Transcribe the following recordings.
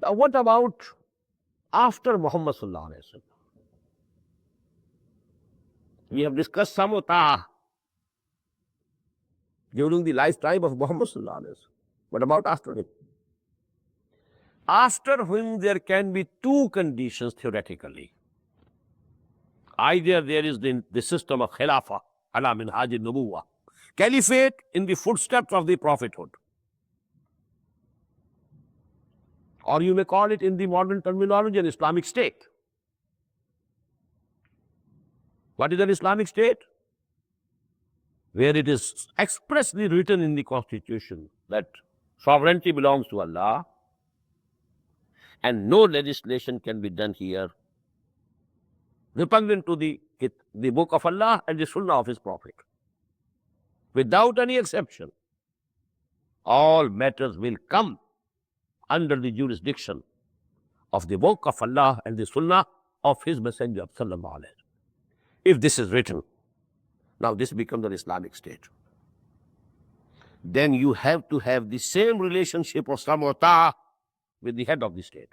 Now, what about after Muhammad sallallahu alaihi wasallam? We have discussed samota during the lifetime of Muhammad sallallahu alaihi wasallam. What about after him? After him, there can be two conditions theoretically. Either there is the system of Khilafah, ala minhaj al-nubuwah, caliphate in the footsteps of the prophethood. Or you may call it in the modern terminology an Islamic state. What is an Islamic state? Where it is expressly written in the constitution that sovereignty belongs to Allah and no legislation can be done here repugnant to the book of Allah and the sunnah of his prophet. Without any exception, all matters will come under the jurisdiction of the book of Allah and the sunnah of his messenger sallallahu alaihi wasallam. If this is written, now this becomes an Islamic state. Then you have to have the same relationship of samota with the head of the state.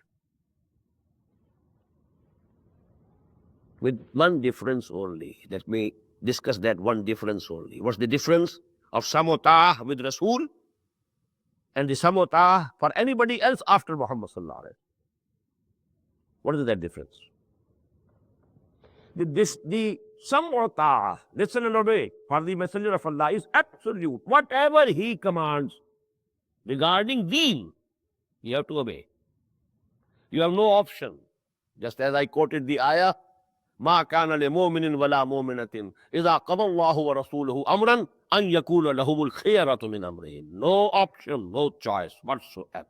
With one difference only. Let me discuss that one difference only. What's the difference of samota with Rasul and the samota for anybody else after Muhammad sallallahu alaihi wasallam? What is that difference? The samota, listen and obey, for the messenger of Allah is absolute. Whatever he commands regarding deen, you have to obey. You have no option. Just as I quoted the ayah, ما كان لمؤمن ولا مؤمنة إذا قضى الله ورسوله أمرا أن يكون لهم الخيرة من أمرهم. No option, no choice whatsoever.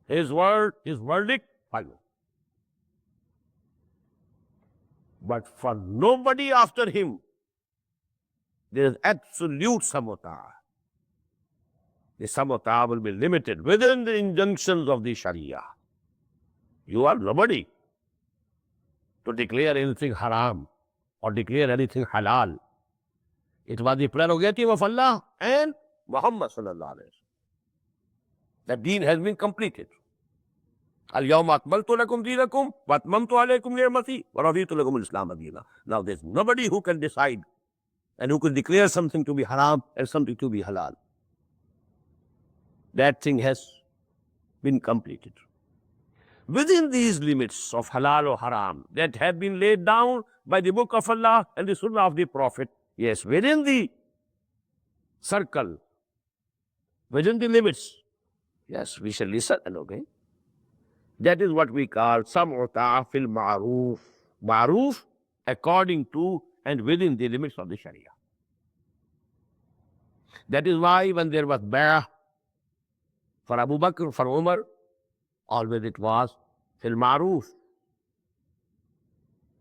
His word, his verdict, final. But for nobody after him, there is absolute samota. The samota will be limited within the injunctions of the Sharia. You are nobody to declare anything haram or declare anything halal. It was the prerogative of Allah and Muhammad sallallahu alaihi wasallam. The deen has been completed. Al-yawma akmaltu lakum deenakum wa atmamtu alaykum ni'mati wa raditu lakum al-islam deena. Now there's nobody who can decide and who can declare something to be haram and something to be halal. That thing has been completed. Within these limits of halal or haram that have been laid down by the book of Allah and the sunnah of the Prophet, yes, within the circle, within the limits, yes, we shall listen and obey. That is what we call sam'uta fil ma'ruf. Ma'ruf according to and within the limits of the Sharia. That is why when there was bay'ah for Abu Bakr, for Umar, always it was fil ma'ruf.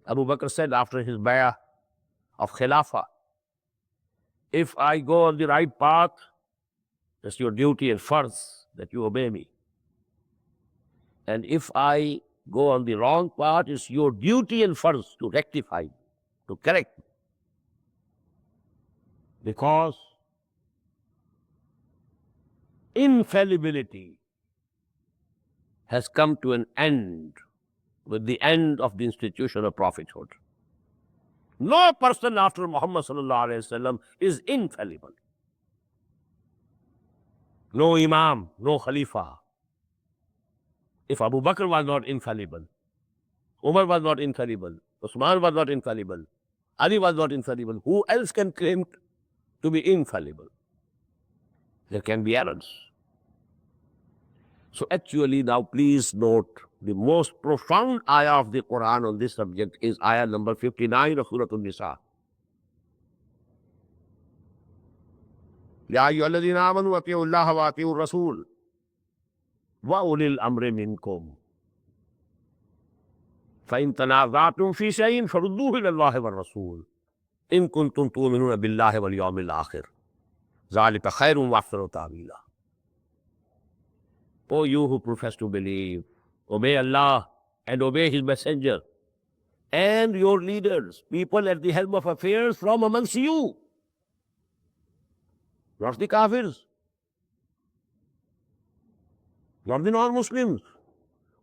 Abu Bakr said after his bay'ah of Khilafah, if I go on the right path, it's your duty and farz that you obey me. And if I go on the wrong path, it's your duty and farz to rectify, to correct. Because infallibility has come to an end with the end of the institution of prophethood. No person after Muhammad sallallahu alaihi wasallam is infallible. No imam, no khalifa. If Abu Bakr was not infallible, Umar was not infallible, Usman was not infallible, Ali was not infallible, who else can claim to be infallible? There can be errors. So actually now please note the most profound ayah of the Quran on this subject is ayah number 59 of Surah An-Nisa. يا أيها الذين آمنوا أطيعوا الله وأطيعوا الرسول وأولي الأمر منكم فإن تنازعتم في شيء فردوه إلى الله والرسول إن كنتم تؤمنون بالله واليوم الآخر ذلك خير وأحسن تأويلا. O you who profess to believe, obey Allah and obey His Messenger and your leaders, people at the helm of affairs from amongst you, not the Kafirs, not the non-Muslims,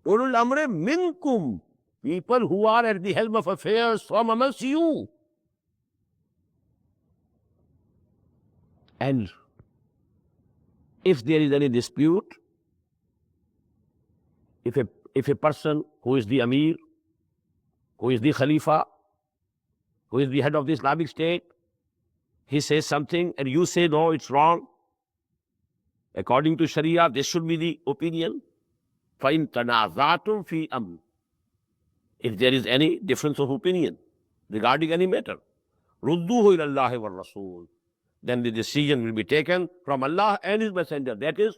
Ulul amri minkum, people who are at the helm of affairs from amongst you. And if there is any dispute, if a person who is the Amir, who is the Khalifa, who is the head of the Islamic State, he says something and you say, no, it's wrong. According to Sharia, this should be the opinion. فَإِن تَنَازَعْتُمْ فِي أَمْرٍ. If there is any difference of opinion regarding any matter, رُدُّوهُ إِلَى اللَّهِ وَالرَّسُولِ. Then the decision will be taken from Allah and His Messenger. That is,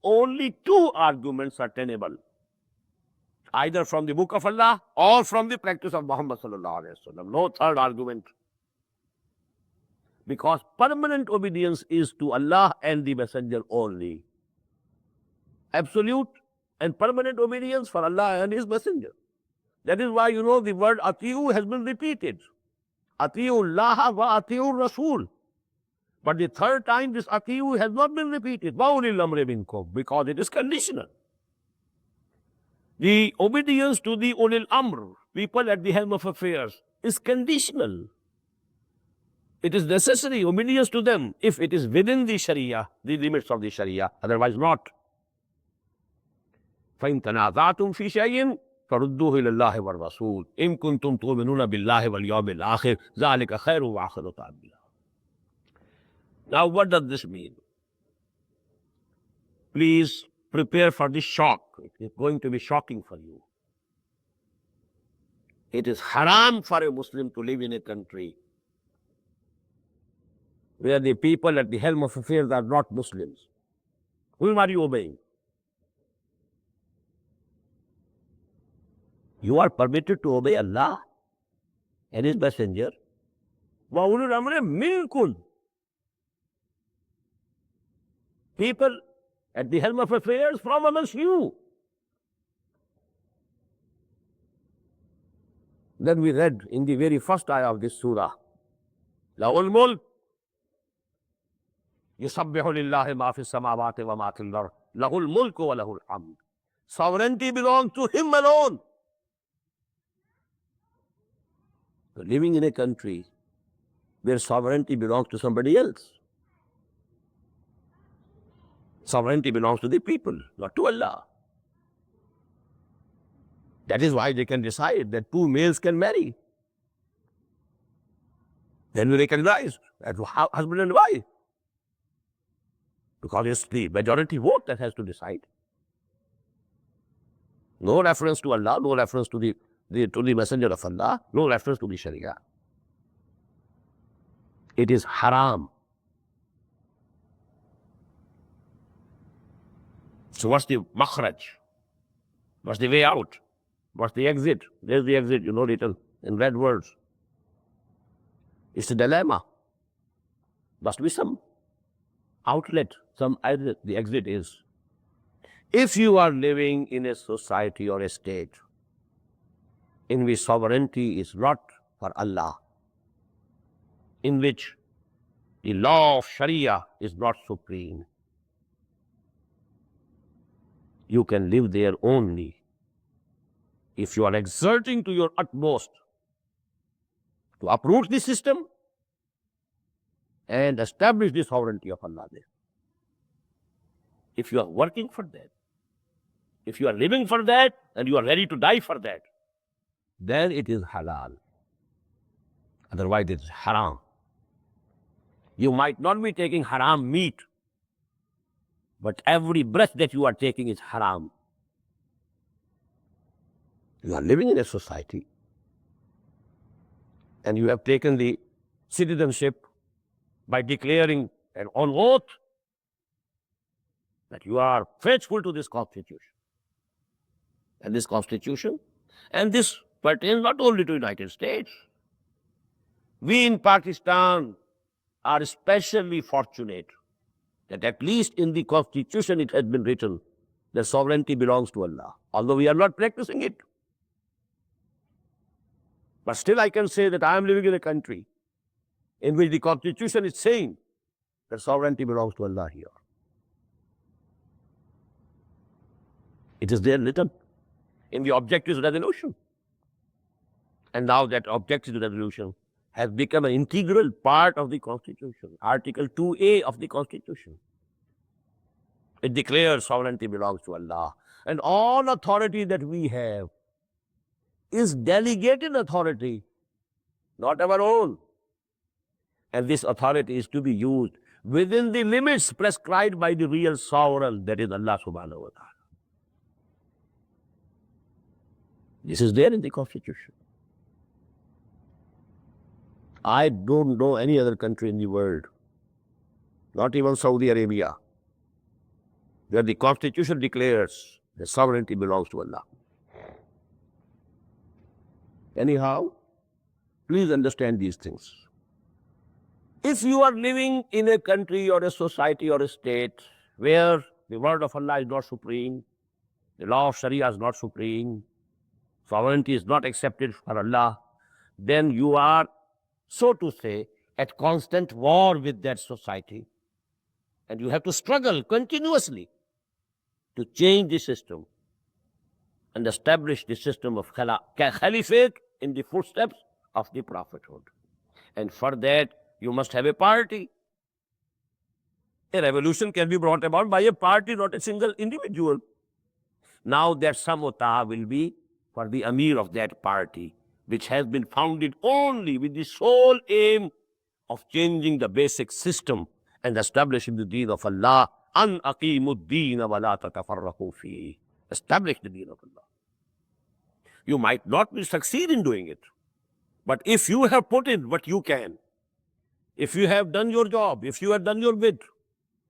only two arguments are tenable. Either from the book of Allah or from the practice of Muhammad sallallahu alaihi wasallam. No third argument. Because permanent obedience is to Allah and the Messenger only. Absolute and permanent obedience for Allah and His Messenger. That is why, the word Ati'u has been repeated. Ati'ullaha wa Ati'ur Rasul. But the third time this Ati'u has not been repeated. وَأُولِي الْأَمْرِ مِنْكُمْ, because it is conditional. The obedience to the Ulil Amr, people at the helm of affairs, is conditional. It is necessary obedience to them if it is within the Sharia, the limits of the Sharia, otherwise not. فَإِن تَنَازَعْتُمْ فِي شَيْءٍ فَرُدُّوهُ إِلَى اللَّهِ وَالرَّسُولِ إِن كُنتُمْ تُؤْمِنُونَ بِاللَّهِ وَالْيَوْمِ الْآخِرِ ذَلِكَ خَيْرٌ وَأَحْسَنُ تَأْوِيلًا. Now, what does this mean? Please prepare for this shock. It is going to be shocking for you. It is haram for a Muslim to live in a country where the people at the helm of affairs are not Muslims. Whom are you obeying? You are permitted to obey Allah and His Messenger. وَأُولُو الْأَمْرِ مِنْكُمْ. People at the helm of affairs from amongst you. Then we read in the very first ayah of this surah, لَهُ الْمُلْكُ يُسَبِّحُ لِلَّهِ مَا فِي السَّمَاوَاتِ وَمَا فِي الْأَرْضِ لَهُ الْمُلْكُ وَلَهُ الْحَمْدُ. Sovereignty belongs to Him alone. So living in a country where sovereignty belongs to somebody else. Sovereignty belongs to the people, not to Allah. That is why they can decide that two males can marry. Then we recognize that husband and wife. Because it's the majority vote that has to decide. No reference to Allah, no reference to the Messenger of Allah, no reference to the Sharia. It is haram. So what's the makhraj? What's the way out? What's the exit? There's the exit, written in red words. It's a dilemma. Must be some outlet, some exit. The exit is, if you are living in a society or a state in which sovereignty is not for Allah, in which the law of Sharia is not supreme, you can live there only if you are exerting to your utmost to uproot the system and establish the sovereignty of Allah there. If you are working for that, if you are living for that, and you are ready to die for that, then it is halal. Otherwise it is haram. You might not be taking haram meat, but every breath that you are taking is haram. You are living in a society and you have taken the citizenship by declaring an on oath that you are faithful to this constitution. And this constitution, and this pertains not only to United States. We in Pakistan are especially fortunate that at least in the constitution it has been written that sovereignty belongs to Allah, although we are not practicing it. But still I can say that I am living in a country in which the constitution is saying that sovereignty belongs to Allah here. It is there written. in the objectives resolution. And now that objectives resolution has become an integral part of the Constitution, Article 2A of the Constitution. It declares sovereignty belongs to Allah. And all authority that we have is delegated authority, not our own. And this authority is to be used within the limits prescribed by the real sovereign, that is Allah subhanahu wa ta'ala. This is there in the Constitution. I don't know any other country in the world, not even Saudi Arabia, where the Constitution declares that sovereignty belongs to Allah. Anyhow, please understand these things. If you are living in a country or a society or a state where the word of Allah is not supreme, the law of Sharia is not supreme, sovereignty is not accepted for Allah, then you are, so to say, at constant war with that society. And you have to struggle continuously to change the system and establish the system of caliphate in the footsteps of the prophethood. And for that, you must have a party. A revolution can be brought about by a party, not a single individual. Now that samota will be for the Amir of that party, which has been founded only with the sole aim of changing the basic system and establishing the deen of Allah. An aqimud deen wa la tatafarraqu fihi. Establish the deen of Allah. You might not succeed in doing it, but if you have put in what you can, if you have done your job, if you have done your bit,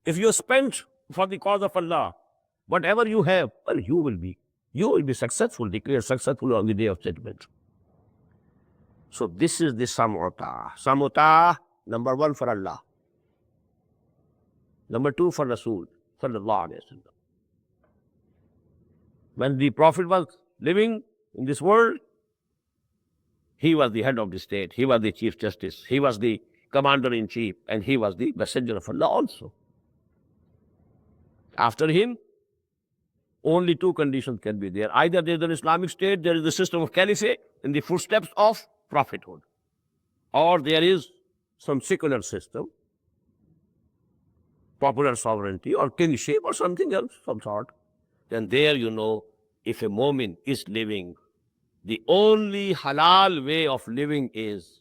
if you have spent for the cause of Allah, whatever you have, well, you will be successful, declared successful on the day of judgment. So this is the sam'uta. Sam'uta, number one, for Allah. Number two, for Rasul, sallallahu alayhi wa sallam. When the Prophet was living in this world, he was the head of the state, he was the Chief Justice, he was the Commander-in-Chief, and he was the Messenger of Allah also. After him, only two conditions can be there. Either there is an Islamic state, there is the system of caliphate in the footsteps of prophethood, or there is some secular system, popular sovereignty or kingship or something else, some sort. Then there, you know, if a mu'min is living, the only halal way of living is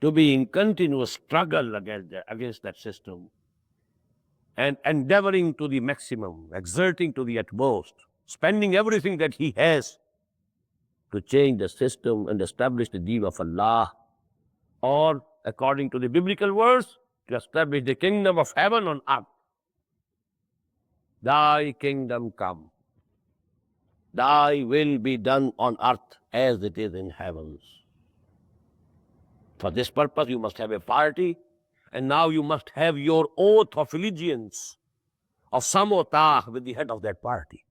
to be in continuous struggle against that system and endeavoring to the maximum, exerting to the utmost, spending everything that he has to change the system and establish the deen of Allah, or according to the biblical words, to establish the kingdom of heaven on earth. Thy kingdom come, thy will be done on earth as it is in heavens. For this purpose, you must have a party, and now you must have your oath of allegiance, of samota with the head of that party.